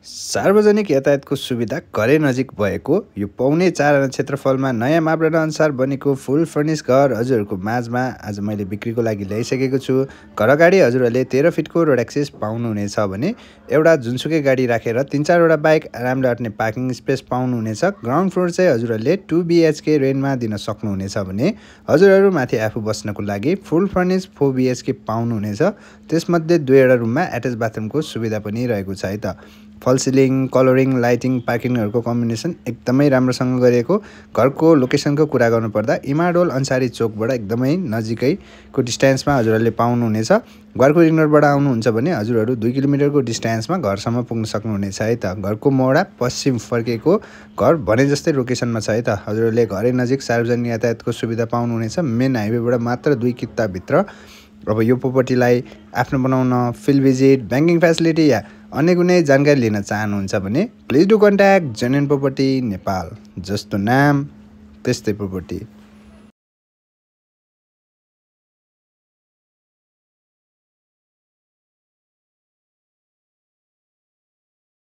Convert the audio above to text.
सार्वजनिक यातायातको सुविधा घरै नजिक भएको यो 4.5 आना क्षेत्रफलमा नयाँ मापदण्ड अनुसार बनेको फुल फर्निस घर हजुरहरूको माझमा आज मैले बिक्रीको लागि ल्याइसकेको छु। घर अगाडि हजुरहरूले 13 फिटको रोड एक्सेस पाउनुहुनेछ भने एउटा जुनसुकै गाडी राखेर 3-4 वटा बाइक आरामले अट्ने पार्किङ स्पेस पाउनुहुनेछ। ग्राउन्ड फ्लोर चाहिँ हजुरहरूले 2 BHK रेन्टमा दिन सक्नुहुनेछ भने हजुरहरू माथि आफू बस्नको लागि फुल फर्निस 4 BHK पाउनुहुनेछ। त्यसमध्ये 2 रुममा एट्याच बाथरुमको सुविधा पनि रहेको छ है त। फल सिलिङ, कलरिङ, लाइटिङ, पार्किङहरूको कम्बिनेसन एकदमै राम्रोसँग गरिएको। घरको लोकेसनको कुरा गर्नुपर्दा इमाडोल अन्सारी चोकबाट एकदमै नजिकैको डिस्टेन्समा हजुरहरूले पाउनुहुनेछ। घरको रिङ रोडबाट आउनुहुन्छ भने हजुरहरू 2 किलोमिटरको डिस्टेन्समा घरसम्म पुग्न सक्नुहुनेछ है त। घरको मोडा पश्चिम फर्केको घर भने जस्तै लोकेसनमा छ है त। हजुरहरूले घरै नजिक सार्वजनिक यातायातको सुविधा पाउनुहुनेछ। मेन हाइवेबाट मात्र 2 किलोमिटरभित्र। अब यो प्रोपर्टीलाई आफ्नो बनाउन, फिल्ड भिजिट, ब्याङ्किङ फेसिलिटी या अन्य कुनै जानकारी लिन चाहनुहुन्छ भने please do contact genuine property Nepal. जस्तो नाम त्यस्तै प्रोपर्टी।